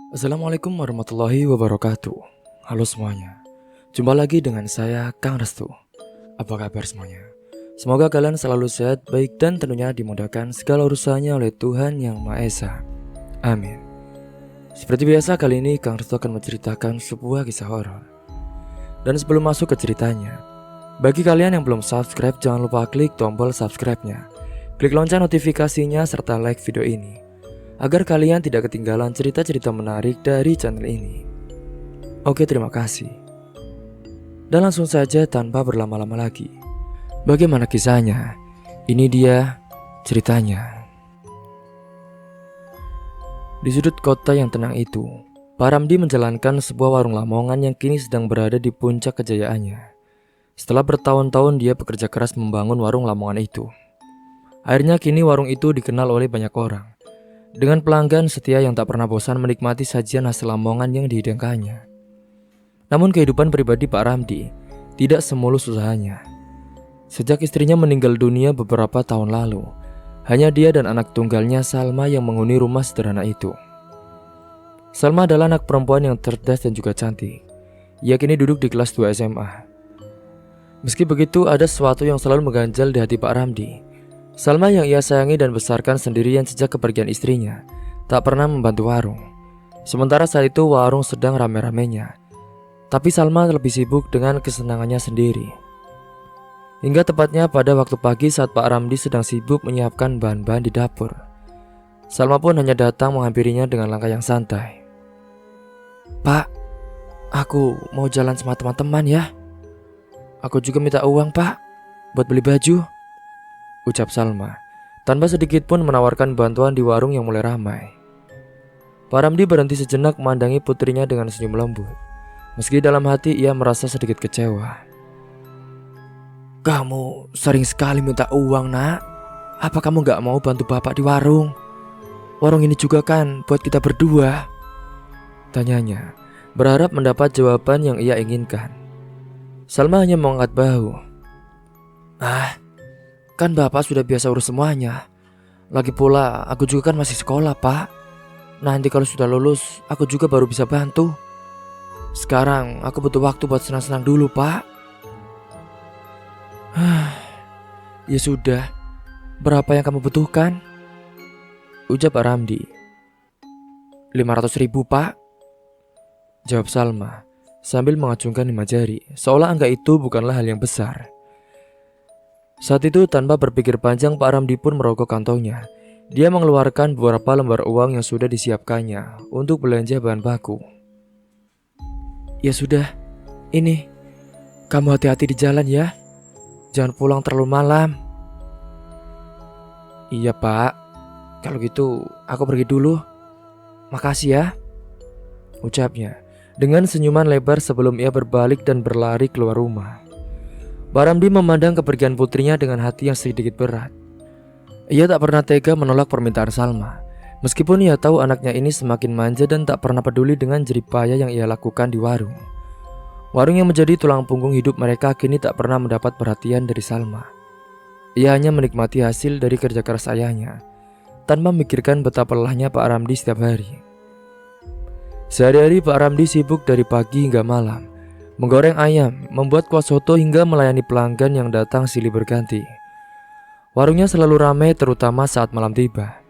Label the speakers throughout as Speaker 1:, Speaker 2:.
Speaker 1: Assalamualaikum warahmatullahi wabarakatuh. Halo semuanya, jumpa lagi dengan saya Kang Restu. Apa kabar semuanya? Semoga kalian selalu sehat, baik dan tentunya dimudahkan segala urusannya oleh Tuhan Yang Maha Esa. Amin. Seperti biasa kali ini Kang Restu akan menceritakan sebuah kisah horor. Dan sebelum masuk ke ceritanya, bagi kalian yang belum subscribe, jangan lupa klik tombol subscribe-nya, klik lonceng notifikasinya serta like video ini, agar kalian tidak ketinggalan cerita-cerita menarik dari channel ini. Oke, terima kasih. Dan langsung saja tanpa berlama-lama lagi, bagaimana kisahnya? Ini dia ceritanya. Di sudut kota yang tenang itu, Pak Ramdi menjalankan sebuah warung lamongan yang kini sedang berada di puncak kejayaannya. Setelah bertahun-tahun dia bekerja keras membangun warung lamongan itu, akhirnya kini warung itu dikenal oleh banyak orang, dengan pelanggan setia yang tak pernah bosan menikmati sajian hasil lamongan yang dihidangkannya. Namun kehidupan pribadi Pak Ramdi tidak semulus usahanya. Sejak istrinya meninggal dunia beberapa tahun lalu, hanya dia dan anak tunggalnya Salma yang menghuni rumah sederhana itu. Salma adalah anak perempuan yang cerdas dan juga cantik. Ia kini duduk di kelas 2 SMA. Meski begitu, ada sesuatu yang selalu mengganjal di hati Pak Ramdi. Salma yang ia sayangi dan besarkan sendirian sejak kepergian istrinya tak pernah membantu warung. Sementara saat itu warung sedang rame-ramenya, tapi Salma lebih sibuk dengan kesenangannya sendiri. Hingga tepatnya pada waktu pagi saat Pak Ramdi sedang sibuk menyiapkan bahan-bahan di dapur, Salma pun hanya datang menghampirinya dengan langkah yang santai. "Pak, aku mau jalan sama teman-teman ya. Aku juga minta uang, Pak, buat beli baju," ucap Salma, tanpa sedikit pun menawarkan bantuan di warung yang mulai ramai. Pak Ramdi berhenti sejenak memandangi putrinya dengan senyum lembut. Meski dalam hati ia merasa sedikit kecewa. "Kamu sering sekali minta uang, nak. Apa kamu gak mau bantu bapak di warung? Warung ini juga kan buat kita berdua," tanyanya, berharap mendapat jawaban yang ia inginkan. Salma hanya mengangkat bahu. Kan bapak sudah biasa urus semuanya. Lagi pula aku juga kan masih sekolah, Pak. Nanti kalau sudah lulus aku juga baru bisa bantu. Sekarang aku butuh waktu buat senang-senang dulu, Pak. "Ya sudah, berapa yang kamu butuhkan?" ucap Pak Ramdi. 500.000, Pak, jawab Salma sambil mengacungkan 5 jari, seolah angka itu bukanlah hal yang besar. Saat itu tanpa berpikir panjang Pak Ramdi pun merogoh kantongnya. Dia mengeluarkan beberapa lembar uang yang sudah disiapkannya untuk belanja bahan baku. "Ya sudah, ini, kamu hati-hati di jalan ya. Jangan pulang terlalu malam." "Iya, Pak, kalau gitu aku pergi dulu. Makasih ya," ucapnya dengan senyuman lebar sebelum ia berbalik dan berlari keluar rumah. Pak Ramdi memandang kepergian putrinya dengan hati yang sedikit berat. Ia tak pernah tega menolak permintaan Salma, meskipun ia tahu anaknya ini semakin manja dan tak pernah peduli dengan jerih payah yang ia lakukan di warung. Warung yang menjadi tulang punggung hidup mereka kini tak pernah mendapat perhatian dari Salma. Ia hanya menikmati hasil dari kerja keras ayahnya, tanpa memikirkan betapa lelahnya Pak Ramdi setiap hari. Sehari-hari Pak Ramdi sibuk dari pagi hingga malam, menggoreng ayam, membuat kuah soto hingga melayani pelanggan yang datang silih berganti. Warungnya selalu ramai terutama saat malam tiba.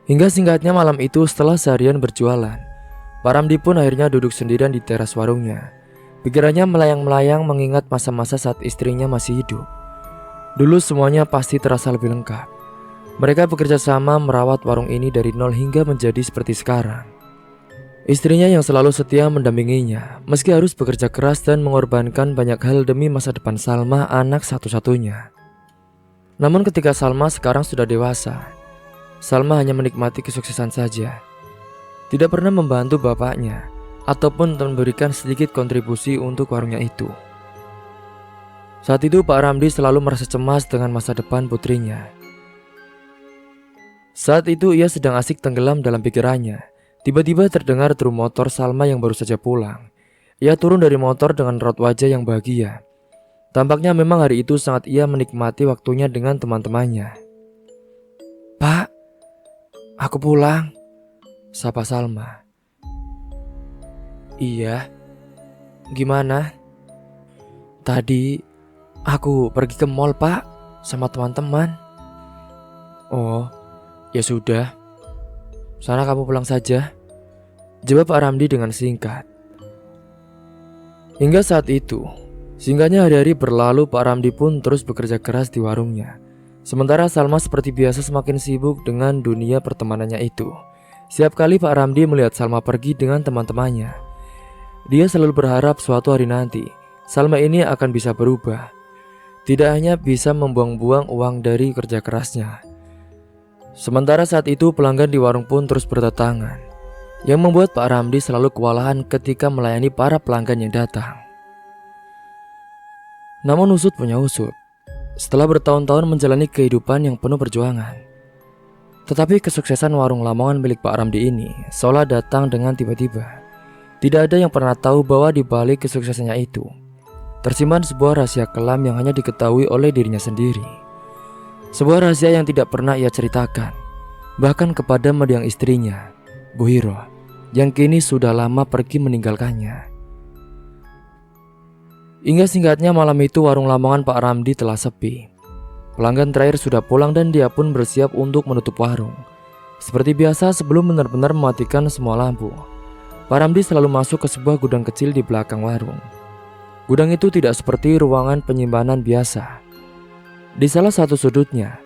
Speaker 1: Hingga singkatnya malam itu setelah seharian berjualan, Pak Ramdi pun akhirnya duduk sendirian di teras warungnya. Pikirannya melayang-melayang mengingat masa-masa saat istrinya masih hidup. Dulu semuanya pasti terasa lebih lengkap. Mereka bekerja sama merawat warung ini dari nol hingga menjadi seperti sekarang. Istrinya yang selalu setia mendampinginya, meski harus bekerja keras dan mengorbankan banyak hal demi masa depan Salma, anak satu-satunya. Namun ketika Salma sekarang sudah dewasa, Salma hanya menikmati kesuksesan saja. Tidak pernah membantu bapaknya, ataupun memberikan sedikit kontribusi untuk warungnya itu. Saat itu Pak Ramdi selalu merasa cemas dengan masa depan putrinya. Saat itu ia sedang asik tenggelam dalam pikirannya. Tiba-tiba terdengar drum motor Salma yang baru saja pulang. Ia turun dari motor dengan raut wajah yang bahagia. Tampaknya memang hari itu sangat ia menikmati waktunya dengan teman-temannya. "Pak, aku pulang," sapa Salma. Iya, gimana? Tadi aku pergi ke mall, Pak, sama teman-teman. Oh, ya sudah. Sana kamu pulang saja, jawab Pak Ramdi dengan singkat. Hingga saat itu, singkatnya hari-hari berlalu, Pak Ramdi pun terus bekerja keras di warungnya. Sementara Salma seperti biasa semakin sibuk dengan dunia pertemanannya itu. Setiap kali Pak Ramdi melihat Salma pergi dengan teman-temannya, dia selalu berharap suatu hari nanti Salma ini akan bisa berubah. Tidak hanya bisa membuang-buang uang dari kerja kerasnya. Sementara saat itu pelanggan di warung pun terus berdatangan, yang membuat Pak Ramdi selalu kewalahan ketika melayani para pelanggan yang datang. Namun usut punya usut, setelah bertahun-tahun menjalani kehidupan yang penuh perjuangan, tetapi kesuksesan warung Lamongan milik Pak Ramdi ini seolah datang dengan tiba-tiba. Tidak ada yang pernah tahu bahwa di balik kesuksesannya itu tersimpan sebuah rahasia kelam yang hanya diketahui oleh dirinya sendiri. Sebuah rahasia yang tidak pernah ia ceritakan, bahkan kepada mendiang istrinya, Bu Hiro, yang kini sudah lama pergi meninggalkannya. Hingga singkatnya malam itu warung Lamongan Pak Ramdi telah sepi. Pelanggan terakhir sudah pulang dan dia pun bersiap untuk menutup warung. Seperti biasa sebelum benar-benar mematikan semua lampu, Pak Ramdi selalu masuk ke sebuah gudang kecil di belakang warung. Gudang itu tidak seperti ruangan penyimpanan biasa. Di salah satu sudutnya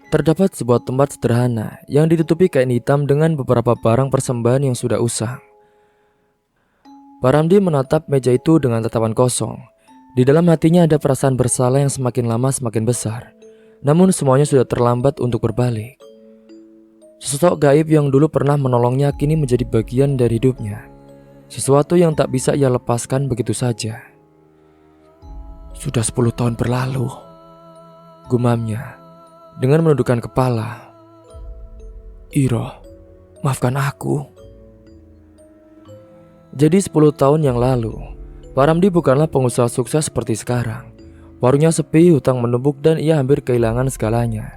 Speaker 1: terdapat sebuah tempat sederhana yang ditutupi kain hitam dengan beberapa barang persembahan yang sudah usang. Pak Ramdi menatap meja itu dengan tatapan kosong. Di dalam hatinya ada perasaan bersalah yang semakin lama semakin besar. Namun semuanya sudah terlambat untuk berbalik. Sosok gaib yang dulu pernah menolongnya kini menjadi bagian dari hidupnya. Sesuatu yang tak bisa ia lepaskan begitu saja. Sudah 10 tahun berlalu, gumamnya dengan menundukkan kepala. Iro, maafkan aku. Jadi 10 tahun yang lalu, Pak Ramdi bukanlah pengusaha sukses seperti sekarang. Warungnya sepi, hutang menumpuk dan ia hampir kehilangan segalanya.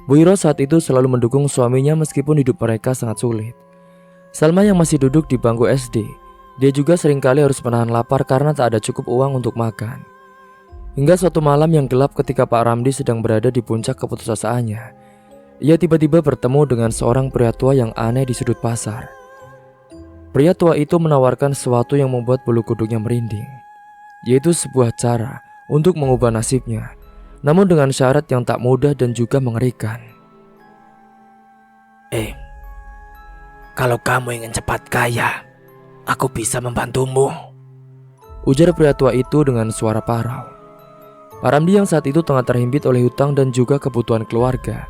Speaker 1: Bu Iro saat itu selalu mendukung suaminya meskipun hidup mereka sangat sulit. Salma yang masih duduk di bangku SD, dia juga seringkali harus menahan lapar karena tak ada cukup uang untuk makan. Hingga suatu malam yang gelap ketika Pak Ramdi sedang berada di puncak keputusasanya, ia tiba-tiba bertemu dengan seorang pria tua yang aneh di sudut pasar. Pria tua itu menawarkan sesuatu yang membuat bulu kuduknya merinding, yaitu sebuah cara untuk mengubah nasibnya, namun dengan syarat yang tak mudah dan juga mengerikan.
Speaker 2: Kalau kamu ingin cepat kaya, aku bisa membantumu,
Speaker 1: ujar pria tua itu dengan suara parau. Pak Ramdi yang saat itu tengah terhimpit oleh hutang dan juga kebutuhan keluarga,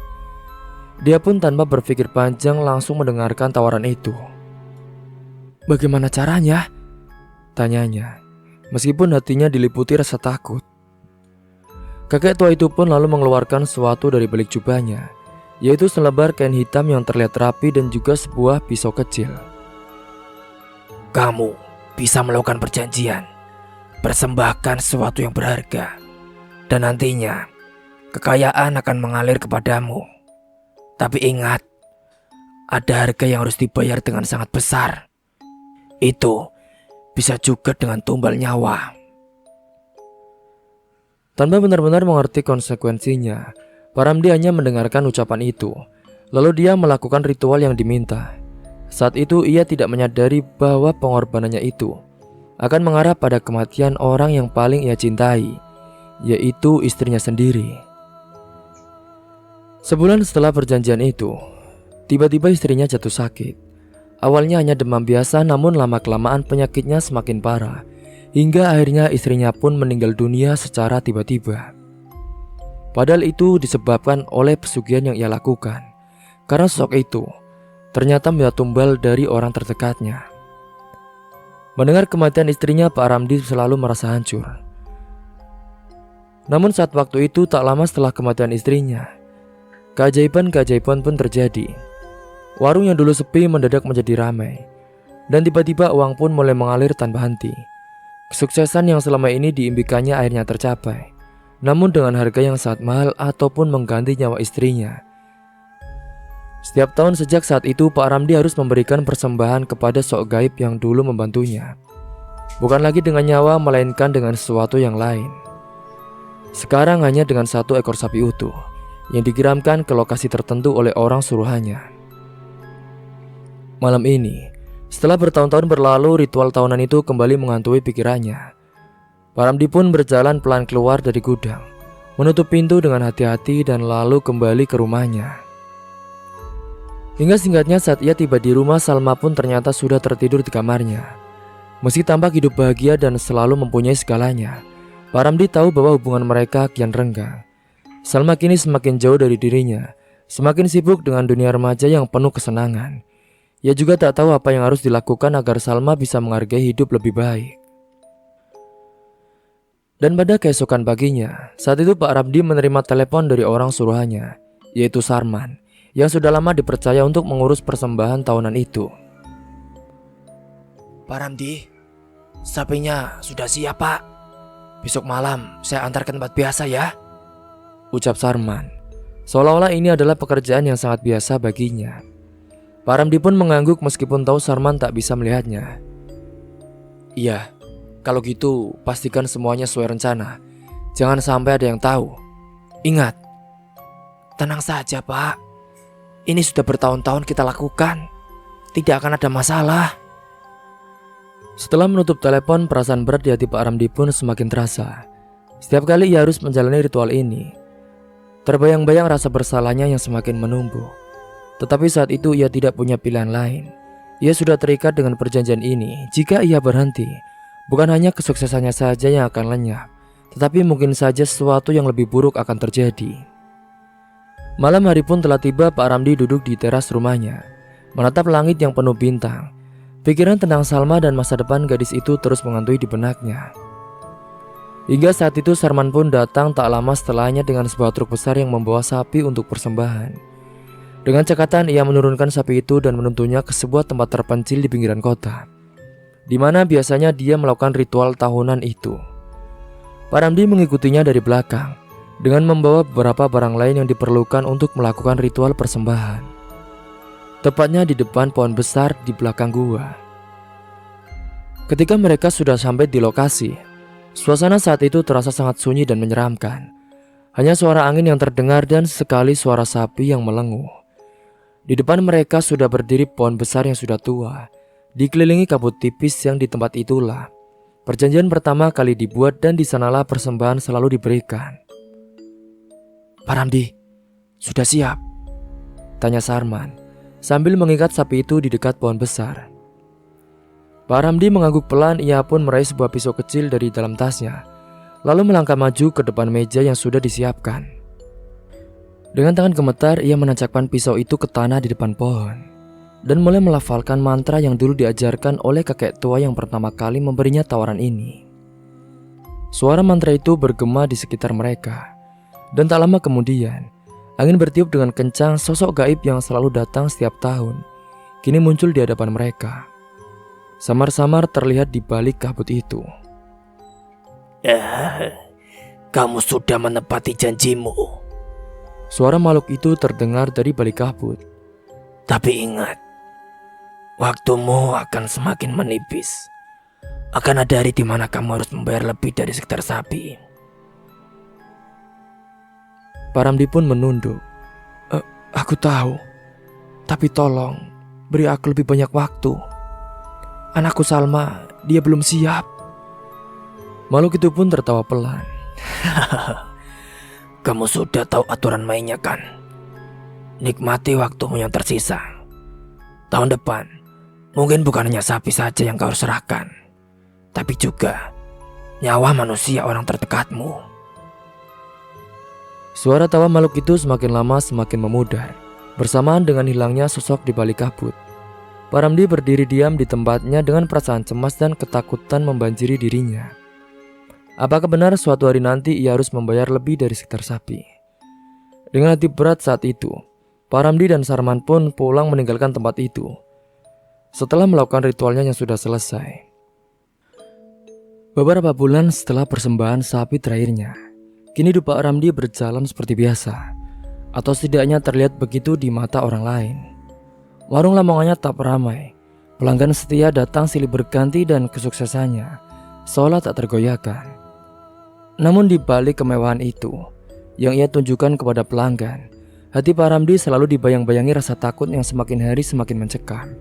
Speaker 1: dia pun tanpa berpikir panjang langsung mendengarkan tawaran itu. Bagaimana caranya? Tanyanya, meskipun hatinya diliputi rasa takut. Kakek tua itu pun lalu mengeluarkan sesuatu dari balik jubahnya, yaitu selebar kain hitam yang terlihat rapi dan juga sebuah pisau kecil.
Speaker 2: Kamu bisa melakukan perjanjian, persembahkan sesuatu yang berharga, dan nantinya kekayaan akan mengalir kepadamu. Tapi ingat, ada harga yang harus dibayar dengan sangat besar. Itu bisa juga dengan tumbal nyawa.
Speaker 1: Tanpa benar-benar mengerti konsekuensinya, Pak Ramdi hanya mendengarkan ucapan itu. Lalu dia melakukan ritual yang diminta. Saat itu ia tidak menyadari bahwa pengorbanannya itu akan mengarah pada kematian orang yang paling ia cintai, yaitu istrinya sendiri. Sebulan setelah perjanjian itu, tiba-tiba istrinya jatuh sakit. Awalnya hanya demam biasa, namun lama-kelamaan penyakitnya semakin parah, hingga akhirnya istrinya pun meninggal dunia secara tiba-tiba. Padahal itu disebabkan oleh pesugihan yang ia lakukan, karena sosok itu ternyata minta tumbal dari orang terdekatnya. Mendengar kematian istrinya, Pak Ramdi selalu merasa hancur. Namun saat waktu itu tak lama setelah kematian istrinya, keajaiban-keajaiban pun terjadi. Warung yang dulu sepi mendadak menjadi ramai, dan tiba-tiba uang pun mulai mengalir tanpa henti. Kesuksesan yang selama ini diimpikannya akhirnya tercapai, namun dengan harga yang sangat mahal ataupun mengganti nyawa istrinya. Setiap tahun sejak saat itu Pak Ramdi harus memberikan persembahan kepada sok gaib yang dulu membantunya. Bukan lagi dengan nyawa, melainkan dengan sesuatu yang lain. Sekarang hanya dengan 1 ekor sapi utuh yang dikirimkan ke lokasi tertentu oleh orang suruhannya. Malam ini, setelah bertahun-tahun berlalu, ritual tahunan itu kembali menghantui pikirannya. Pak Ramdi pun berjalan pelan keluar dari gudang, menutup pintu dengan hati-hati dan lalu kembali ke rumahnya. Hingga singkatnya saat ia tiba di rumah, Salma pun ternyata sudah tertidur di kamarnya. Meski tampak hidup bahagia dan selalu mempunyai segalanya, Pak Ramdi tahu bahwa hubungan mereka kian renggang. Salma kini semakin jauh dari dirinya, semakin sibuk dengan dunia remaja yang penuh kesenangan. Ia juga tak tahu apa yang harus dilakukan agar Salma bisa menghargai hidup lebih baik. Dan pada keesokan paginya, saat itu Pak Ramdi menerima telepon dari orang suruhannya, yaitu Sarman, yang sudah lama dipercaya untuk mengurus persembahan tahunan itu.
Speaker 2: Pak Ramdi, sapinya sudah siap Pak. Besok malam saya antar ke tempat biasa ya,
Speaker 1: ucap Sarman, seolah-olah ini adalah pekerjaan yang sangat biasa baginya. Pak Ramdi pun mengangguk meskipun tahu Sarman tak bisa melihatnya. Iya, kalau gitu pastikan semuanya sesuai rencana. Jangan sampai ada yang tahu. Ingat.
Speaker 2: Tenang saja Pak, ini sudah bertahun-tahun kita lakukan. Tidak akan ada masalah.
Speaker 1: Setelah menutup telepon, perasaan berat di hati Pak Ramdi pun semakin terasa. Setiap kali ia harus menjalani ritual ini, terbayang-bayang rasa bersalahnya yang semakin menumbuh. Tetapi saat itu ia tidak punya pilihan lain. Ia sudah terikat dengan perjanjian ini. Jika ia berhenti, bukan hanya kesuksesannya saja yang akan lenyap, tetapi mungkin saja sesuatu yang lebih buruk akan terjadi. Malam hari pun telah tiba. Pak Ramdi duduk di teras rumahnya, menatap langit yang penuh bintang. Pikiran tentang Salma dan masa depan gadis itu terus menghantui di benaknya. Hingga saat itu Sarman pun datang tak lama setelahnya dengan sebuah truk besar yang membawa sapi untuk persembahan. Dengan cekatan ia menurunkan sapi itu dan menuntunnya ke sebuah tempat terpencil di pinggiran kota, di mana biasanya dia melakukan ritual tahunan itu. Pak Ramdi mengikutinya dari belakang dengan membawa beberapa barang lain yang diperlukan untuk melakukan ritual persembahan. Tepatnya di depan pohon besar di belakang gua. Ketika mereka sudah sampai di lokasi, suasana saat itu terasa sangat sunyi dan menyeramkan. Hanya suara angin yang terdengar dan sekali suara sapi yang melenguh. Di depan mereka sudah berdiri pohon besar yang sudah tua, dikelilingi kabut tipis yang di tempat itulah perjanjian pertama kali dibuat dan di sanalah persembahan selalu diberikan.
Speaker 2: Pak Ramdi, sudah siap?
Speaker 1: Tanya Sarman sambil mengikat sapi itu di dekat pohon besar. Pak Ramdi mengangguk pelan. Ia pun meraih sebuah pisau kecil dari dalam tasnya, lalu melangkah maju ke depan meja yang sudah disiapkan. Dengan tangan gemetar ia menancapkan pisau itu ke tanah di depan pohon dan mulai melafalkan mantra yang dulu diajarkan oleh kakek tua yang pertama kali memberinya tawaran ini. Suara mantra itu bergema di sekitar mereka, dan tak lama kemudian angin bertiup dengan kencang. Sosok gaib yang selalu datang setiap tahun kini muncul di hadapan mereka. Samar-samar terlihat di balik kabut itu.
Speaker 2: Kamu sudah menepati janjimu.
Speaker 1: Suara makhluk itu terdengar dari balik kabut.
Speaker 2: Tapi ingat, waktumu akan semakin menipis. Akan ada hari di mana kamu harus membayar lebih dari sekedar sapi.
Speaker 1: Pak Ramdi pun menunduk. Aku tahu, tapi tolong beri aku lebih banyak waktu. Anakku Salma, dia belum siap. Makhluk itu pun tertawa pelan.
Speaker 2: Kamu sudah tahu aturan mainnya kan? Nikmati waktumu yang tersisa. Tahun depan, mungkin bukan hanya sapi saja yang kau harus serahkan, tapi juga nyawa manusia orang terdekatmu.
Speaker 1: Suara tawa makhluk itu semakin lama semakin memudar, bersamaan dengan hilangnya sosok di balik kabut. Pak Ramdi berdiri diam di tempatnya dengan perasaan cemas dan ketakutan membanjiri dirinya. Apakah benar suatu hari nanti ia harus membayar lebih dari sekedar sapi? Dengan hati berat saat itu, Pak Ramdi dan Sarman pun pulang meninggalkan tempat itu. Setelah melakukan ritualnya yang sudah selesai. Beberapa bulan setelah persembahan sapi terakhirnya, kini hidup Pak Ramdi berjalan seperti biasa, atau setidaknya terlihat begitu di mata orang lain. Warung lamongannya tak ramai, pelanggan setia datang silih berganti dan kesuksesannya seolah tak tergoyahkan. Namun di balik kemewahan itu yang ia tunjukkan kepada pelanggan, hati Pak Ramdi selalu dibayang-bayangi rasa takut yang semakin hari semakin mencekam.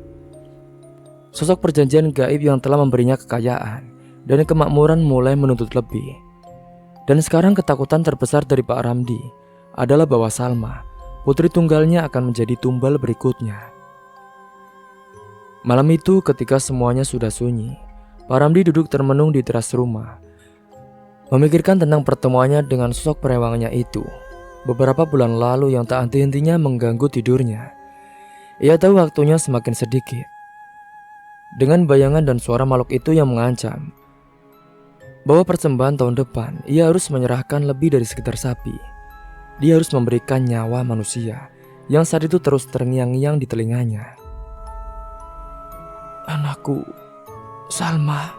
Speaker 1: Sosok perjanjian gaib yang telah memberinya kekayaan dan kemakmuran mulai menuntut lebih. Dan sekarang ketakutan terbesar dari Pak Ramdi adalah bahwa Salma, putri tunggalnya, akan menjadi tumbal berikutnya. Malam itu ketika semuanya sudah sunyi, Pak Ramdi duduk termenung di teras rumah, memikirkan tentang pertemuannya dengan sosok perewangannya itu beberapa bulan lalu yang tak henti-hentinya mengganggu tidurnya. Ia tahu waktunya semakin sedikit. Dengan bayangan dan suara makhluk itu yang mengancam bahwa persembahan tahun depan ia harus menyerahkan lebih dari sekedar sapi. Dia harus memberikan nyawa manusia yang saat itu terus terngiang-ngiang di telinganya. "Anakku, Salma,"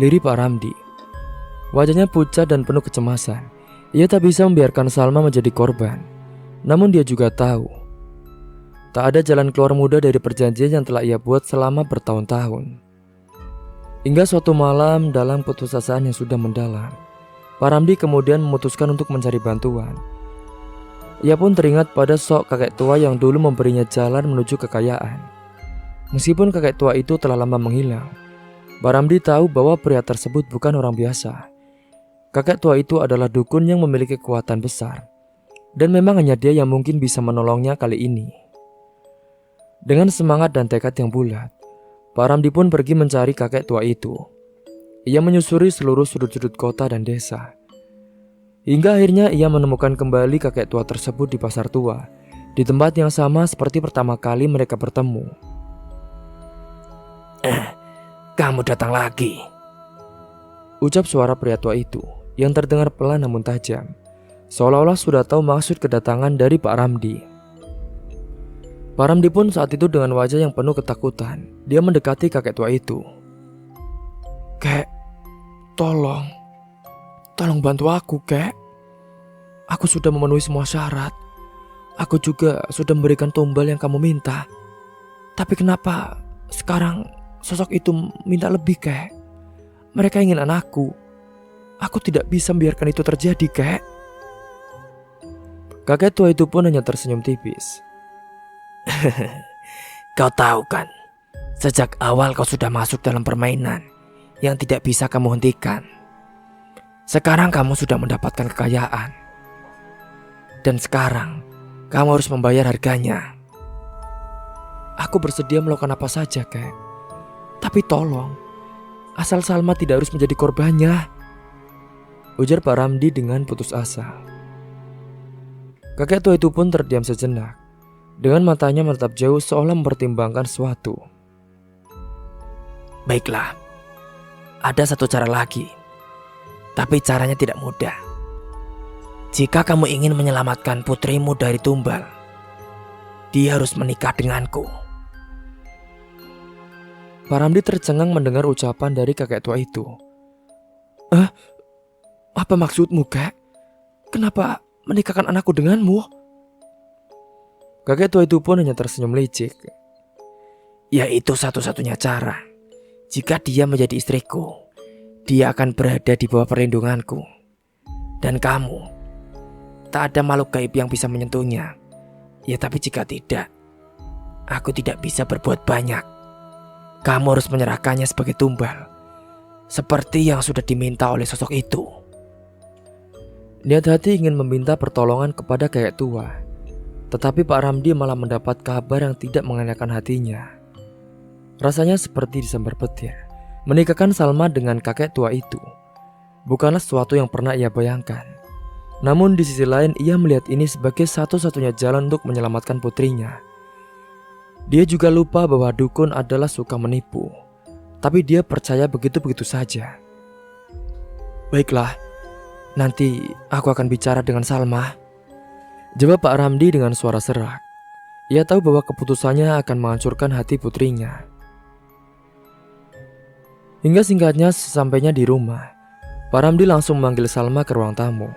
Speaker 1: lirih Pak Ramdi. Wajahnya pucat dan penuh kecemasan. Ia tak bisa membiarkan Salma menjadi korban. Namun dia juga tahu tak ada jalan keluar mudah dari perjanjian yang telah ia buat selama bertahun-tahun. Hingga suatu malam dalam putusasaan yang sudah mendalam, Pak Ramdi kemudian memutuskan untuk mencari bantuan. Ia pun teringat pada sok kakek tua yang dulu memberinya jalan menuju kekayaan. Meskipun kakek tua itu telah lama menghilang, Pak Ramdi tahu bahwa pria tersebut bukan orang biasa. Kakek tua itu adalah dukun yang memiliki kekuatan besar, dan memang hanya dia yang mungkin bisa menolongnya kali ini. Dengan semangat dan tekad yang bulat, Pak Ramdi pun pergi mencari kakek tua itu. Ia menyusuri seluruh sudut-sudut kota dan desa, hingga akhirnya ia menemukan kembali kakek tua tersebut di pasar tua, di tempat yang sama seperti pertama kali mereka bertemu.
Speaker 2: Kamu datang lagi,"
Speaker 1: ucap suara pria tua itu yang terdengar pelan namun tajam, seolah-olah sudah tahu maksud kedatangan dari Pak Ramdi. Pak Ramdi pun saat itu dengan wajah yang penuh ketakutan, dia mendekati kakek tua itu. "Kek, tolong bantu aku, Kek. Aku sudah memenuhi semua syarat. Aku juga sudah memberikan tumbal yang kamu minta. Tapi kenapa sekarang sosok itu minta lebih, Kek? Mereka ingin anakku. Aku tidak bisa membiarkan itu terjadi, Kek." Kakek tua itu pun hanya tersenyum tipis.
Speaker 2: "Kau tahu kan, sejak awal kau sudah masuk dalam permainan yang tidak bisa kamu hentikan. Sekarang kamu sudah mendapatkan kekayaan, dan sekarang kamu harus membayar harganya."
Speaker 1: "Aku bersedia melakukan apa saja, Kek. Tapi tolong, asal Salma tidak harus menjadi korbannya," ujar Pak Ramdi dengan putus asa. Kakek tua itu pun terdiam sejenak, dengan matanya menatap jauh seolah mempertimbangkan sesuatu.
Speaker 2: "Baiklah, ada satu cara lagi, tapi caranya tidak mudah. Jika kamu ingin menyelamatkan putrimu dari tumbal, dia harus menikah denganku."
Speaker 1: Pak Ramdi tercengang mendengar ucapan dari kakek tua itu. Apa maksudmu, Kek? Kenapa menikahkan anakku denganmu?" Kakek tua itu pun hanya tersenyum licik.
Speaker 2: "Yaitu satu-satunya cara. Jika dia menjadi istriku, dia akan berada di bawah perlindunganku. Dan kamu, tak ada makhluk gaib yang bisa menyentuhnya. Ya tapi jika tidak, aku tidak bisa berbuat banyak. Kamu harus menyerahkannya sebagai tumbal, seperti yang sudah diminta oleh sosok itu."
Speaker 1: Niat hati ingin meminta pertolongan kepada kakek tua, tetapi Pak Ramdi malah mendapat kabar yang tidak mengenakan hatinya. Rasanya seperti disambar petir. Menikahkan Salma dengan kakek tua itu bukanlah sesuatu yang pernah ia bayangkan. Namun di sisi lain ia melihat ini sebagai satu-satunya jalan untuk menyelamatkan putrinya. Dia juga lupa bahwa dukun adalah suka menipu, tapi dia percaya begitu-begitu saja. "Baiklah, nanti aku akan bicara dengan Salma," jawab Pak Ramdi dengan suara serak. Ia tahu bahwa keputusannya akan menghancurkan hati putrinya. Hingga singkatnya sesampainya di rumah, Pak Ramdi langsung memanggil Salma ke ruang tamu.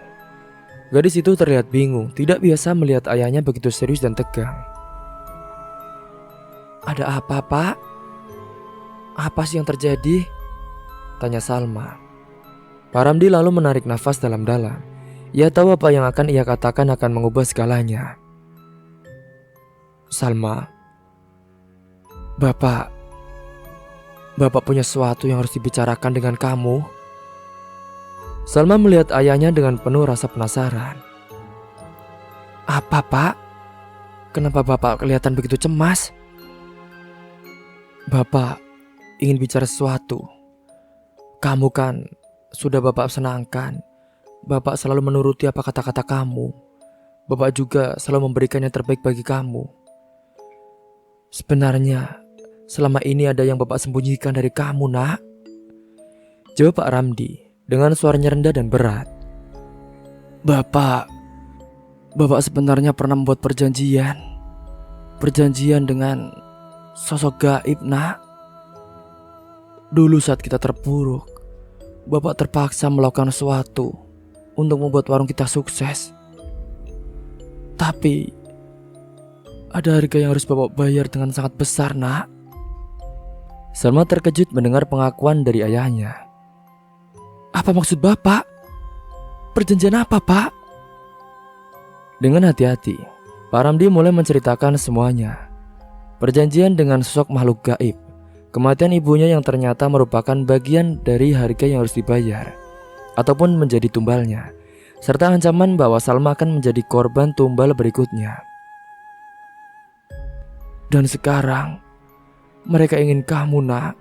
Speaker 1: Gadis itu terlihat bingung, tidak biasa melihat ayahnya begitu serius dan tegang. "Ada apa, Pak? Apa sih yang terjadi?" Tanya Salma. Pak Ramdi lalu menarik nafas dalam-dalam. Ia tahu apa yang akan ia katakan akan mengubah segalanya. Salma, Bapak punya sesuatu yang harus dibicarakan dengan kamu. Salma melihat ayahnya dengan penuh rasa penasaran. Apa, Pak? Kenapa Bapak kelihatan begitu cemas? Bapak ingin bicara sesuatu. Kamu kan sudah Bapak senangkan. Bapak selalu menuruti apa kata-kata kamu. Bapak juga selalu memberikan yang terbaik bagi kamu. Sebenarnya selama ini ada yang Bapak sembunyikan dari kamu, Nak. Jawab Pak Ramdi dengan suaranya rendah dan berat. Bapak sebenarnya pernah membuat perjanjian dengan sosok gaib, Nak. Dulu saat kita terpuruk, Bapak terpaksa melakukan sesuatu untuk membuat warung kita sukses. Tapi ada harga yang harus Bapak bayar dengan sangat besar, Nak. Salma terkejut mendengar pengakuan dari ayahnya. Apa maksud Bapak? Perjanjian apa, Pak? Dengan hati-hati, Pak Ramdi mulai menceritakan semuanya. Perjanjian dengan sosok makhluk gaib, kematian ibunya yang ternyata merupakan bagian dari harga yang harus dibayar ataupun menjadi tumbalnya, serta ancaman bahwa Salma akan menjadi korban tumbal berikutnya. Dan sekarang mereka ingin kamu, Nak.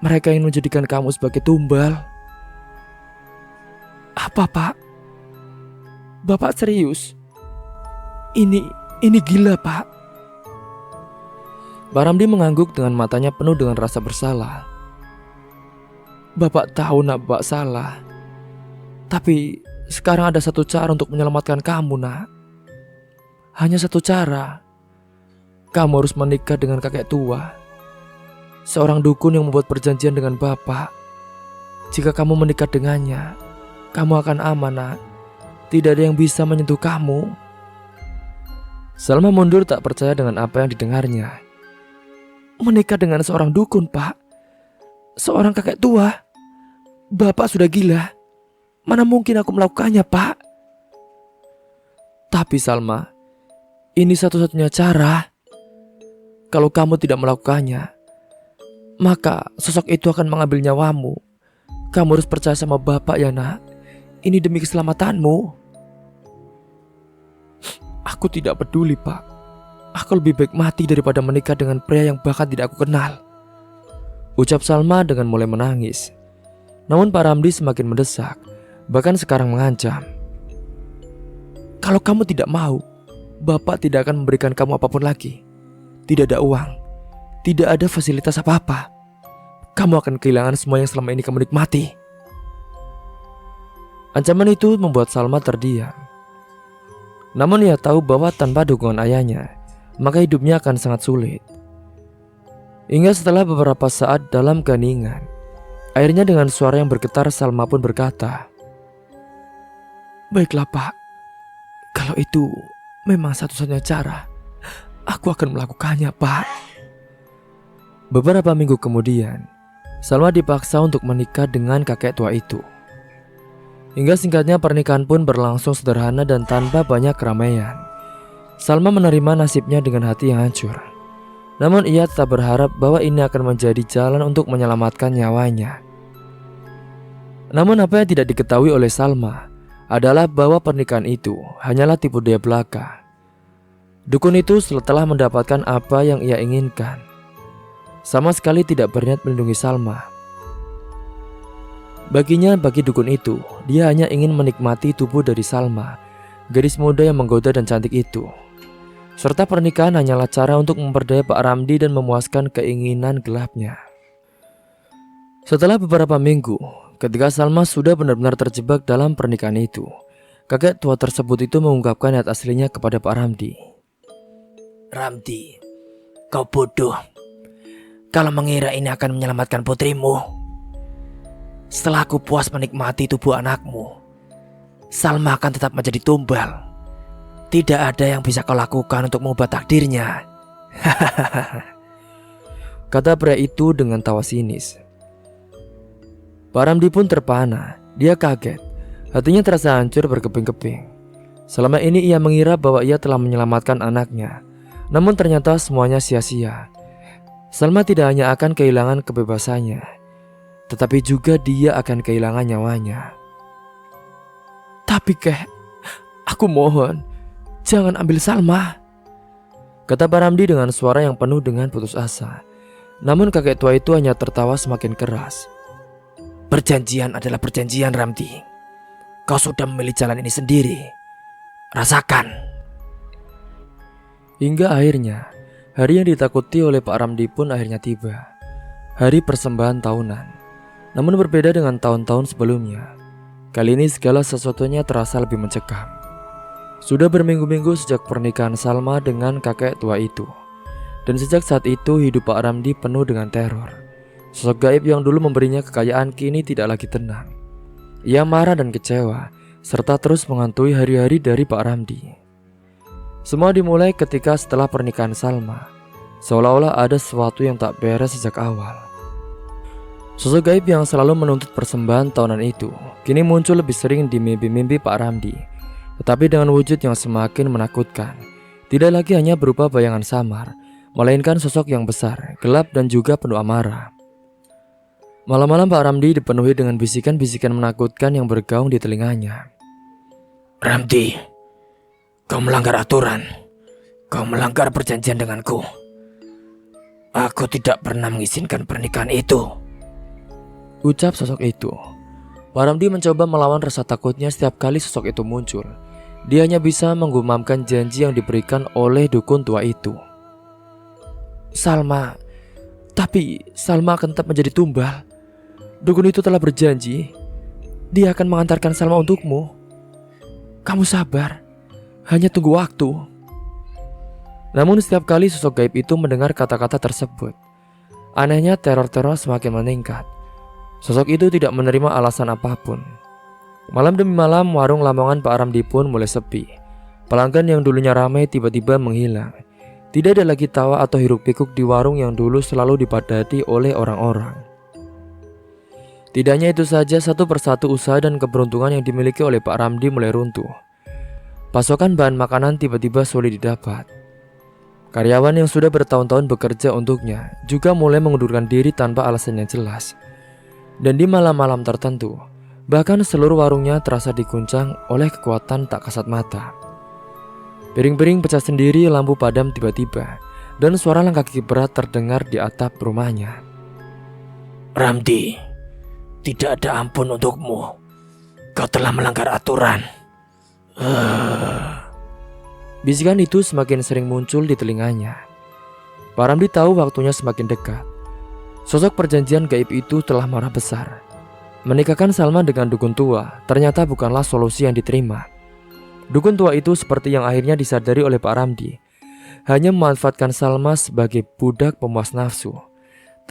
Speaker 1: Mereka ingin menjadikan kamu sebagai tumbal. Apa, Pak? Bapak serius? Ini gila, Pak. Pak Ramdi mengangguk dengan matanya penuh dengan rasa bersalah. Bapak tahu, Nak, Bapak salah. Tapi sekarang ada satu cara untuk menyelamatkan kamu, Nak. Hanya satu cara. Kamu harus menikah dengan kakek tua, seorang dukun yang membuat perjanjian dengan Bapak. Jika kamu menikah dengannya, kamu akan aman, Nak. Tidak ada yang bisa menyentuh kamu. Salma mundur tak percaya dengan apa yang didengarnya. Menikah dengan seorang dukun, Pak? Seorang kakek tua? Bapak sudah gila. Mana mungkin aku melakukannya, Pak? Tapi Salma, ini satu-satunya cara. Kalau kamu tidak melakukannya, maka sosok itu akan mengambil nyawamu. Kamu harus percaya sama Bapak ya, Nak. Ini demi keselamatanmu. Aku tidak peduli, Pak. Aku lebih baik mati daripada menikah dengan pria yang bahkan tidak aku kenal. Ucap Salma dengan mulai menangis. Namun Pak Ramdi semakin mendesak, bahkan sekarang mengancam. Kalau kamu tidak mau, Bapak tidak akan memberikan kamu apapun lagi. Tidak ada uang, tidak ada fasilitas apa-apa. Kamu akan kehilangan semua yang selama ini kamu nikmati. Ancaman itu membuat Salma terdiam. Namun ia tahu bahwa tanpa dukungan ayahnya, maka hidupnya akan sangat sulit. Hingga setelah beberapa saat dalam keheningan, akhirnya dengan suara yang bergetar Salma pun berkata, Baiklah, Pak. Kalau itu memang satu-satunya cara, aku akan melakukannya, Pak. Beberapa minggu kemudian, Salma dipaksa untuk menikah dengan kakek tua itu. Hingga singkatnya pernikahan pun berlangsung sederhana dan tanpa banyak keramaian. Salma menerima nasibnya dengan hati yang hancur. Namun ia tetap berharap bahwa ini akan menjadi jalan untuk menyelamatkan nyawanya. Namun apa yang tidak diketahui oleh Salma adalah bahwa pernikahan itu hanyalah tipu daya belaka. Dukun itu setelah mendapatkan apa yang ia inginkan, sama sekali tidak berniat melindungi Salma. Bagi dukun itu, dia hanya ingin menikmati tubuh dari Salma, gadis muda yang menggoda dan cantik itu. Serta pernikahan hanyalah cara untuk memperdaya Pak Ramdi dan memuaskan keinginan gelapnya. Setelah beberapa minggu, ketika Salma sudah benar-benar terjebak dalam pernikahan itu, kakek tua tersebut itu mengungkapkan niat aslinya kepada Pak Ramdi.
Speaker 2: Ramdi, kau bodoh kalau mengira ini akan menyelamatkan putrimu. Setelah aku puas menikmati tubuh anakmu, Salma akan tetap menjadi tumbal. Tidak ada yang bisa kau lakukan untuk mengubah takdirnya.
Speaker 1: Kata pria itu dengan tawa sinis. Pak Ramdi pun terpana. Dia kaget. Hatinya terasa hancur berkeping-keping. Selama ini ia mengira bahwa ia telah menyelamatkan anaknya. Namun ternyata semuanya sia-sia. Salma tidak hanya akan kehilangan kebebasannya, tetapi juga dia akan kehilangan nyawanya. "Tapi Kek, aku mohon, jangan ambil Salma," kata Pak Ramdi dengan suara yang penuh dengan putus asa. Namun kakek tua itu hanya tertawa semakin keras.
Speaker 2: Perjanjian adalah perjanjian, Ramdi. Kau sudah memilih jalan ini sendiri. Rasakan.
Speaker 1: Hingga akhirnya hari yang ditakuti oleh Pak Ramdi pun akhirnya tiba. Hari persembahan tahunan. Namun berbeda dengan tahun-tahun sebelumnya. Kali ini segala sesuatunya terasa lebih mencekam. Sudah berminggu-minggu sejak pernikahan Salma dengan kakek tua itu. Dan sejak saat itu hidup Pak Ramdi penuh dengan teror. Sosok gaib yang dulu memberinya kekayaan kini tidak lagi tenang. Ia marah dan kecewa, serta terus menghantui hari-hari dari Pak Ramdi. Semua dimulai ketika setelah pernikahan Salma. Seolah-olah ada sesuatu yang tak beres sejak awal. Sosok gaib yang selalu menuntut persembahan tahunan itu kini muncul lebih sering di mimpi-mimpi Pak Ramdi, tetapi dengan wujud yang semakin menakutkan. Tidak lagi hanya berupa bayangan samar, melainkan sosok yang besar, gelap dan juga penuh amarah. Malam-malam Pak Ramdi dipenuhi dengan bisikan-bisikan menakutkan yang bergaung di telinganya.
Speaker 2: Ramdi, kau melanggar aturan. Kau melanggar perjanjian denganku. Aku tidak pernah mengizinkan pernikahan itu,
Speaker 1: ucap sosok itu. Pak Ramdi mencoba melawan rasa takutnya setiap kali sosok itu muncul. Dia hanya bisa menggumamkan janji yang diberikan oleh dukun tua itu. Tapi Salma akan tetap menjadi tumbal. Dukun itu telah berjanji dia akan mengantarkan Salma untukmu. Kamu sabar, hanya tunggu waktu. Namun setiap kali sosok gaib itu mendengar kata-kata tersebut, anehnya teror-teror semakin meningkat. Sosok itu tidak menerima alasan apapun. Malam demi malam warung Lamongan Pak Ramdi pun mulai sepi. Pelanggan yang dulunya ramai tiba-tiba menghilang. Tidak ada lagi tawa atau hiruk-pikuk di warung yang dulu selalu dipadati oleh orang-orang. Tidak hanya itu saja, satu persatu usaha dan keberuntungan yang dimiliki oleh Pak Ramdi mulai runtuh. Pasokan bahan makanan tiba-tiba sulit didapat. Karyawan yang sudah bertahun-tahun bekerja untuknya juga mulai mengundurkan diri tanpa alasan yang jelas. Dan di malam-malam tertentu, bahkan seluruh warungnya terasa diguncang oleh kekuatan tak kasat mata. Piring-piring pecah sendiri, lampu padam tiba-tiba, dan suara langkah kaki berat terdengar di atap rumahnya.
Speaker 2: Ramdi, tidak ada ampun untukmu. Kau telah melanggar aturan.
Speaker 1: Bisikan itu semakin sering muncul di telinganya. Pak Ramdi tahu waktunya semakin dekat. Sosok perjanjian gaib itu telah marah besar. Menikahkan Salma dengan dukun tua ternyata bukanlah solusi yang diterima. Dukun tua itu seperti yang akhirnya disadari oleh Pak Ramdi, hanya memanfaatkan Salma sebagai budak pemuas nafsu,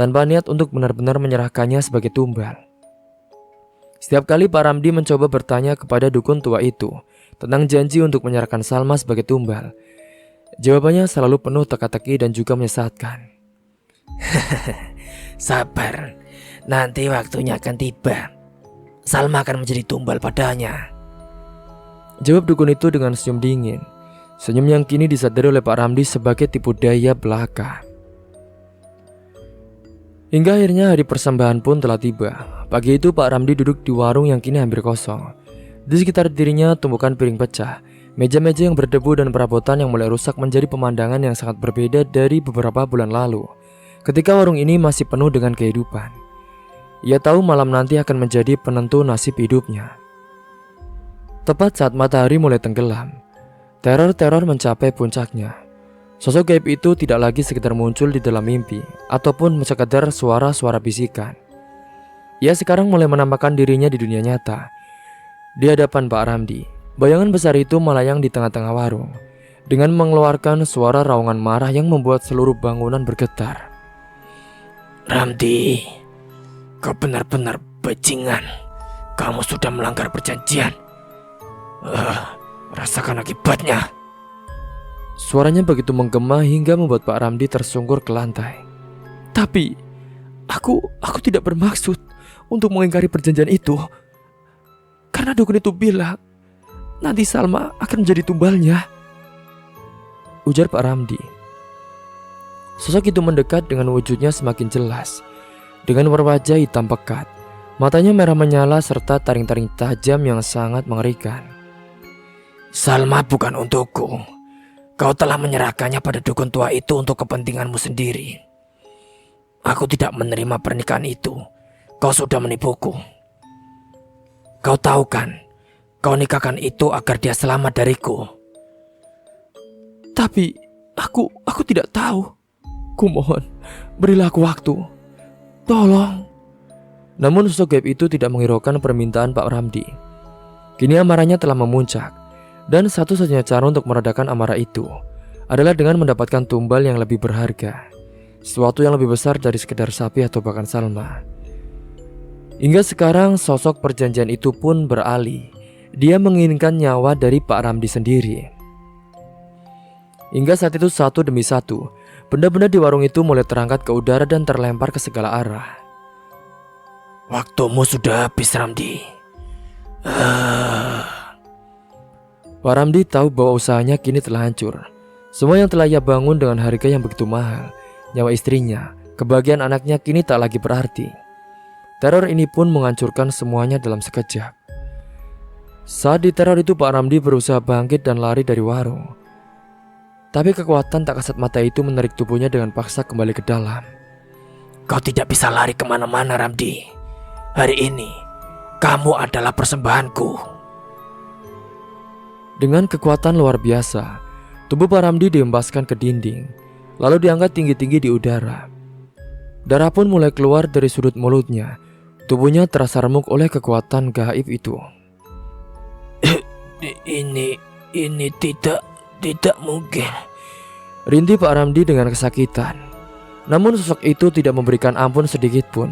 Speaker 1: tanpa niat untuk benar-benar menyerahkannya sebagai tumbal. Setiap kali Pak Ramdi mencoba bertanya kepada dukun tua itu tentang janji untuk menyerahkan Salma sebagai tumbal, jawabannya selalu penuh teka-teki dan juga menyesatkan.
Speaker 2: Sabar, nanti waktunya akan tiba. Salma akan menjadi tumbal padanya,
Speaker 1: jawab dukun itu dengan senyum dingin. Senyum yang kini disadari oleh Pak Ramdi sebagai tipu daya belaka. Hingga akhirnya hari persembahan pun telah tiba. Pagi itu Pak Ramdi duduk di warung yang kini hampir kosong. Di sekitar dirinya tumpukan piring pecah, meja-meja yang berdebu dan perabotan yang mulai rusak menjadi pemandangan yang sangat berbeda dari beberapa bulan lalu, ketika warung ini masih penuh dengan kehidupan. Ia tahu malam nanti akan menjadi penentu nasib hidupnya. Tepat saat matahari mulai tenggelam, teror-teror mencapai puncaknya. Sosok gaib itu tidak lagi sekedar muncul di dalam mimpi ataupun sekedar suara-suara bisikan. Ia sekarang mulai menampakkan dirinya di dunia nyata. Di hadapan Pak Ramdi, bayangan besar itu melayang di tengah-tengah warung dengan mengeluarkan suara raungan marah yang membuat seluruh bangunan bergetar.
Speaker 2: Ramdi, kau benar-benar bajingan. Kamu sudah melanggar perjanjian. Rasakan akibatnya.
Speaker 1: Suaranya begitu menggema hingga membuat Pak Ramdi tersungkur ke lantai. Tapi aku tidak bermaksud untuk mengingkari perjanjian itu. Karena dukun itu bilang nanti Salma akan menjadi tumbalnya, ujar Pak Ramdi. Sosok itu mendekat dengan wujudnya semakin jelas. Dengan berwajah hitam pekat, matanya merah menyala serta taring-taring tajam yang sangat mengerikan.
Speaker 2: Salma bukan untukku. Kau telah menyerahkannya pada dukun tua itu untuk kepentinganmu sendiri. Aku tidak menerima pernikahan itu. Kau sudah menipuku. Kau tahu kan, kau nikahkan itu agar dia selamat dariku.
Speaker 1: Tapi aku tidak tahu. Kumohon, berilah aku waktu. Tolong. Namun sosok gaib itu tidak menghiraukan permintaan Pak Ramdi. Kini amarahnya telah memuncak, dan satu-satunya cara untuk meredakan amarah itu adalah dengan mendapatkan tumbal yang lebih berharga, sesuatu yang lebih besar dari sekedar sapi atau bahkan Salma. Hingga sekarang sosok perjanjian itu pun beralih. Dia menginginkan nyawa dari Pak Ramdi sendiri. Hingga saat itu satu demi satu, benda-benda di warung itu mulai terangkat ke udara dan terlempar ke segala arah.
Speaker 2: Waktumu sudah habis, Ramdi.
Speaker 1: Pak Ramdi tahu bahwa usahanya kini telah hancur. Semua yang telah ia bangun dengan harga yang begitu mahal, nyawa istrinya, kebahagiaan anaknya kini tak lagi berarti. Teror ini pun menghancurkan semuanya dalam sekejap. Saat diteror itu Pak Ramdi berusaha bangkit dan lari dari warung. Tapi kekuatan tak kasat mata itu menarik tubuhnya dengan paksa kembali ke dalam.
Speaker 2: Kau tidak bisa lari kemana-mana, Ramdi. Hari ini, kamu adalah persembahanku.
Speaker 1: Dengan kekuatan luar biasa, tubuh Pak Ramdi dihembaskan ke dinding, lalu diangkat tinggi-tinggi di udara. Darah pun mulai keluar dari sudut mulutnya. Tubuhnya terasa remuk oleh kekuatan gaib itu.
Speaker 2: Ini tidak mungkin,
Speaker 1: rintih Pak Ramdi dengan kesakitan. Namun sosok itu tidak memberikan ampun sedikit pun.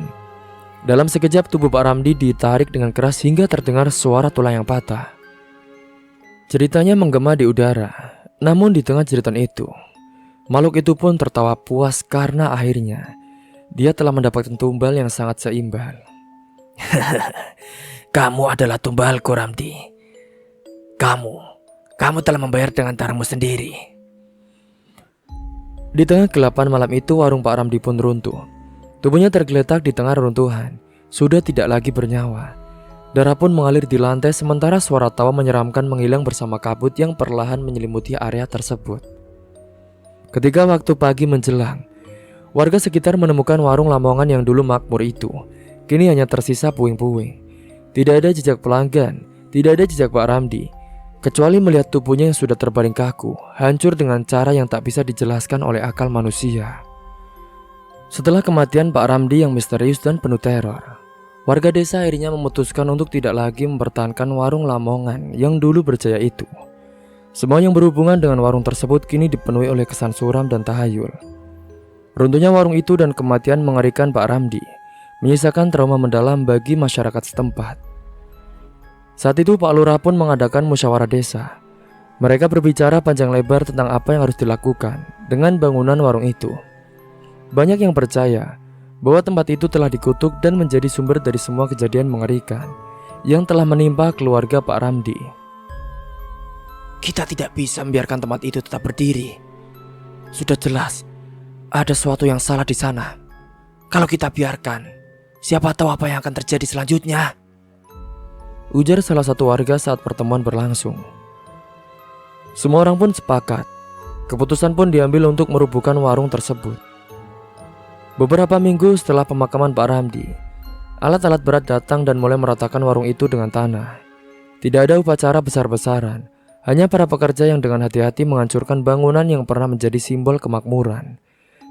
Speaker 1: Dalam sekejap tubuh Pak Ramdi ditarik dengan keras hingga terdengar suara tulang yang patah. Ceritanya menggema di udara. Namun di tengah jeritan itu, makhluk itu pun tertawa puas karena akhirnya dia telah mendapatkan tumbal yang sangat seimbang.
Speaker 2: Kamu adalah tumbalku, Ramdi. Kamu telah membayar dengan darahmu sendiri.
Speaker 1: Di tengah kegelapan malam itu warung Pak Ramdi pun runtuh. Tubuhnya tergeletak di tengah reruntuhan, sudah tidak lagi bernyawa. Darah pun mengalir di lantai sementara suara tawa menyeramkan menghilang bersama kabut yang perlahan menyelimuti area tersebut. Ketika waktu pagi menjelang, warga sekitar menemukan warung Lamongan yang dulu makmur itu kini hanya tersisa puing-puing. Tidak ada jejak pelanggan, tidak ada jejak Pak Ramdi, kecuali melihat tubuhnya yang sudah terbaring kaku, hancur dengan cara yang tak bisa dijelaskan oleh akal manusia. Setelah kematian Pak Ramdi yang misterius dan penuh teror, warga desa akhirnya memutuskan untuk tidak lagi mempertahankan warung Lamongan yang dulu berjaya itu. Semua yang berhubungan dengan warung tersebut kini dipenuhi oleh kesan suram dan tahayul. Runtuhnya warung itu dan kematian mengerikan Pak Ramdi menyisakan trauma mendalam bagi masyarakat setempat. Saat itu Pak Lurah pun mengadakan musyawarah desa. Mereka berbicara panjang lebar tentang apa yang harus dilakukan dengan bangunan warung itu. Banyak yang percaya bahwa tempat itu telah dikutuk dan menjadi sumber dari semua kejadian mengerikan yang telah menimpa keluarga Pak Ramdi.
Speaker 2: Kita tidak bisa membiarkan tempat itu tetap berdiri. Sudah jelas ada sesuatu yang salah di sana. Kalau kita biarkan, siapa tahu apa yang akan terjadi selanjutnya,
Speaker 1: ujar salah satu warga saat pertemuan berlangsung. Semua orang pun sepakat. Keputusan pun diambil untuk merubuhkan warung tersebut. Beberapa minggu setelah pemakaman Pak Ramdi, alat-alat berat datang dan mulai meratakan warung itu dengan tanah. Tidak ada upacara besar-besaran, hanya para pekerja yang dengan hati-hati menghancurkan bangunan yang pernah menjadi simbol kemakmuran,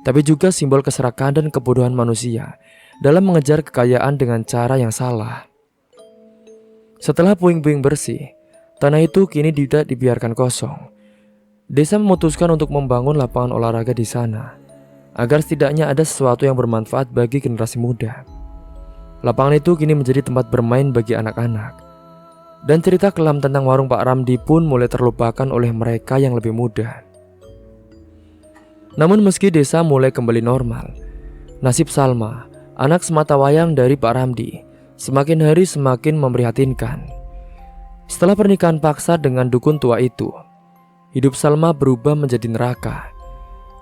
Speaker 1: tapi juga simbol keserakahan dan kebodohan manusia dalam mengejar kekayaan dengan cara yang salah. Setelah puing-puing bersih, tanah itu kini tidak dibiarkan kosong. Desa memutuskan untuk membangun lapangan olahraga di sana, agar setidaknya ada sesuatu yang bermanfaat bagi generasi muda. Lapangan itu kini menjadi tempat bermain bagi anak-anak. Dan cerita kelam tentang warung Pak Ramdi pun mulai terlupakan oleh mereka yang lebih muda. Namun meski desa mulai kembali normal, nasib Salma, anak sematawayang dari Pak Ramdi, Semakin hari semakin memprihatinkan. Setelah pernikahan paksa dengan dukun tua itu, hidup Salma berubah menjadi neraka.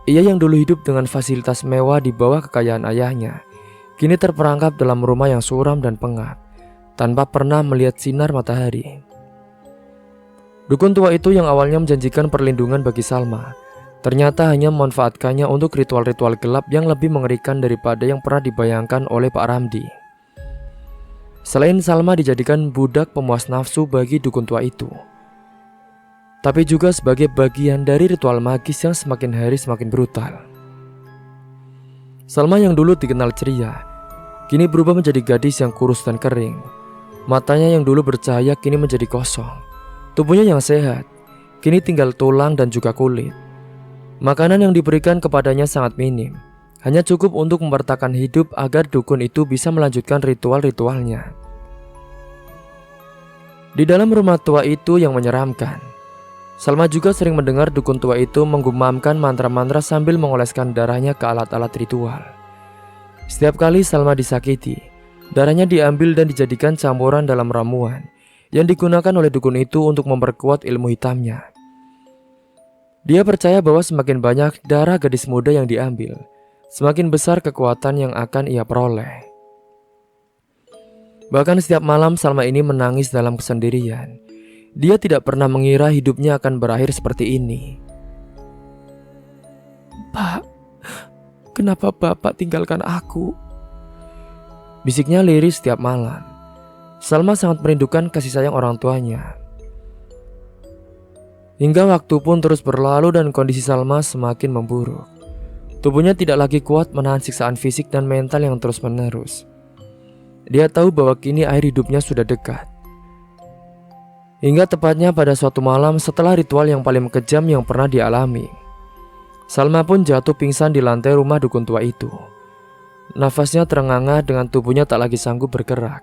Speaker 1: Ia yang dulu hidup dengan fasilitas mewah di bawah kekayaan ayahnya, kini terperangkap dalam rumah yang suram dan pengap, tanpa pernah melihat sinar matahari. Dukun tua itu yang awalnya menjanjikan perlindungan bagi Salma, ternyata hanya memanfaatkannya untuk ritual-ritual gelap yang lebih mengerikan daripada yang pernah dibayangkan oleh Pak Ramdi. Selain Salma dijadikan budak pemuas nafsu bagi dukun tua itu, tapi juga sebagai bagian dari ritual magis yang semakin hari semakin brutal. Salma yang dulu dikenal ceria, kini berubah menjadi gadis yang kurus dan kering. Matanya yang dulu bercahaya kini menjadi kosong. Tubuhnya yang sehat, kini tinggal tulang dan juga kulit. Makanan yang diberikan kepadanya sangat minim, hanya cukup untuk membertahan hidup agar dukun itu bisa melanjutkan ritual-ritualnya. Di dalam rumah tua itu yang menyeramkan, Salma juga sering mendengar dukun tua itu menggumamkan mantra-mantra sambil mengoleskan darahnya ke alat-alat ritual. Setiap kali Salma disakiti, darahnya diambil dan dijadikan campuran dalam ramuan yang digunakan oleh dukun itu untuk memperkuat ilmu hitamnya. Dia percaya bahwa semakin banyak darah gadis muda yang diambil, semakin besar kekuatan yang akan ia peroleh. Bahkan setiap malam Salma ini menangis dalam kesendirian. Dia tidak pernah mengira hidupnya akan berakhir seperti ini. "Pak, kenapa Bapak tinggalkan aku?" bisiknya liris setiap malam. Salma sangat merindukan kasih sayang orang tuanya. Hingga waktu pun terus berlalu dan kondisi Salma semakin memburuk. Tubuhnya tidak lagi kuat menahan siksaan fisik dan mental yang terus menerus. Dia tahu bahwa kini akhir hidupnya sudah dekat. Hingga tepatnya pada suatu malam setelah ritual yang paling kejam yang pernah dialami, Salma pun jatuh pingsan di lantai rumah dukun tua itu. Nafasnya terengah-engah dengan tubuhnya tak lagi sanggup bergerak.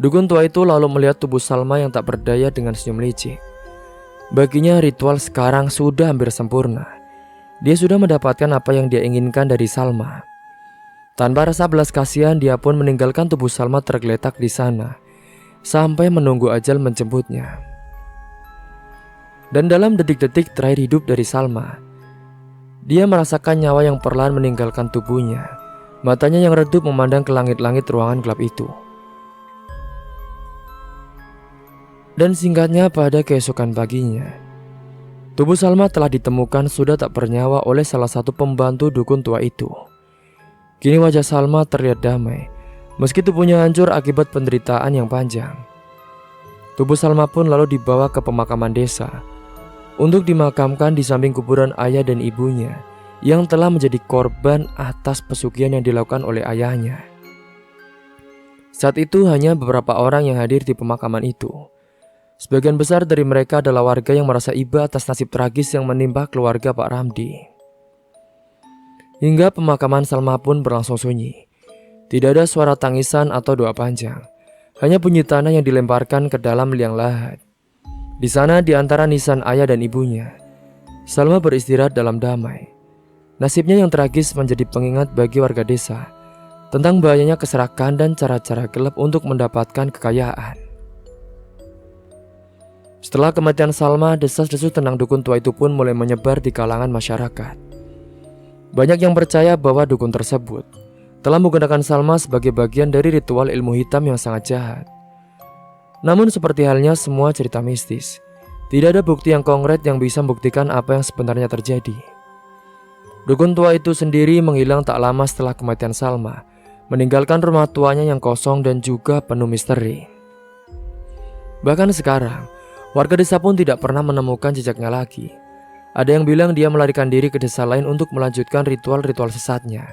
Speaker 1: Dukun tua itu lalu melihat tubuh Salma yang tak berdaya dengan senyum licik. Baginya ritual sekarang sudah hampir sempurna. Dia sudah mendapatkan apa yang dia inginkan dari Salma. Tanpa rasa belas kasihan, dia pun meninggalkan tubuh Salma tergeletak di sana sampai menunggu ajal menjemputnya. Dan dalam detik-detik terakhir hidup dari Salma, dia merasakan nyawa yang perlahan meninggalkan tubuhnya. Matanya yang redup memandang ke langit-langit ruangan gelap itu. Dan singkatnya pada keesokan paginya, tubuh Salma telah ditemukan sudah tak bernyawa oleh salah satu pembantu dukun tua itu. Kini wajah Salma terlihat damai, meski tubuhnya hancur akibat penderitaan yang panjang. Tubuh Salma pun lalu dibawa ke pemakaman desa untuk dimakamkan di samping kuburan ayah dan ibunya yang telah menjadi korban atas pesugihan yang dilakukan oleh ayahnya. Saat itu hanya beberapa orang yang hadir di pemakaman itu. Sebagian besar dari mereka adalah warga yang merasa iba atas nasib tragis yang menimpa keluarga Pak Ramdi. Hingga pemakaman Salma pun berlangsung sunyi. Tidak ada suara tangisan atau doa panjang, hanya bunyi tanah yang dilemparkan ke dalam liang lahat. Di sana di antara nisan ayah dan ibunya, Salma beristirahat dalam damai. Nasibnya yang tragis menjadi pengingat bagi warga desa tentang bahayanya keserakahan dan cara-cara gelap untuk mendapatkan kekayaan. Setelah kematian Salma, desas-desus tentang dukun tua itu pun mulai menyebar di kalangan masyarakat. Banyak yang percaya bahwa dukun tersebut telah menggunakan Salma sebagai bagian dari ritual ilmu hitam yang sangat jahat. Namun seperti halnya semua cerita mistis, tidak ada bukti yang konkret yang bisa membuktikan apa yang sebenarnya terjadi. Dukun tua itu sendiri menghilang tak lama setelah kematian Salma, meninggalkan rumah tuanya yang kosong dan juga penuh misteri. Bahkan sekarang, warga desa pun tidak pernah menemukan jejaknya lagi. Ada yang bilang dia melarikan diri ke desa lain untuk melanjutkan ritual-ritual sesatnya.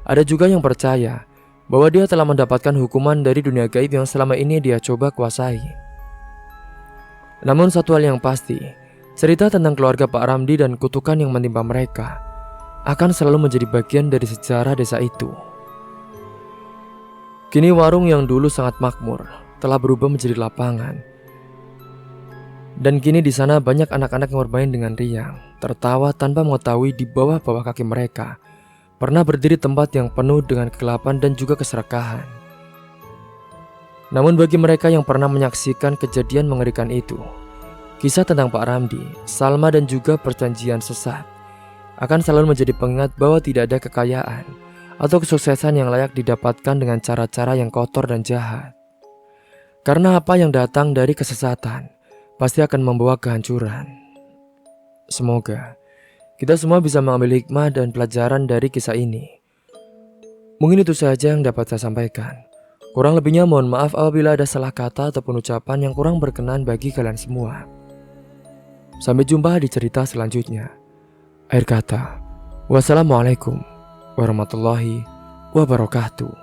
Speaker 1: Ada juga yang percaya bahwa dia telah mendapatkan hukuman dari dunia gaib yang selama ini dia coba kuasai. Namun satu hal yang pasti, cerita tentang keluarga Pak Ramdi dan kutukan yang menimpa mereka akan selalu menjadi bagian dari sejarah desa itu. Kini warung yang dulu sangat makmur telah berubah menjadi lapangan. Dan kini di sana banyak anak-anak yang bermain dengan riang, tertawa tanpa mengetahui di bawah-bawah kaki mereka pernah berdiri tempat yang penuh dengan kegelapan dan juga keserakahan. Namun bagi mereka yang pernah menyaksikan kejadian mengerikan itu, kisah tentang Pak Ramdi, Salma dan juga perjanjian sesat akan selalu menjadi pengingat bahwa tidak ada kekayaan atau kesuksesan yang layak didapatkan dengan cara-cara yang kotor dan jahat. Karena apa yang datang dari kesesatan pasti akan membawa kehancuran. Semoga kita semua bisa mengambil hikmah dan pelajaran dari kisah ini. Mungkin itu saja yang dapat saya sampaikan. Kurang lebihnya mohon maaf apabila ada salah kata ataupun ucapan yang kurang berkenan bagi kalian semua. Sampai jumpa di cerita selanjutnya. Akhir kata, wassalamualaikum warahmatullahi wabarakatuh.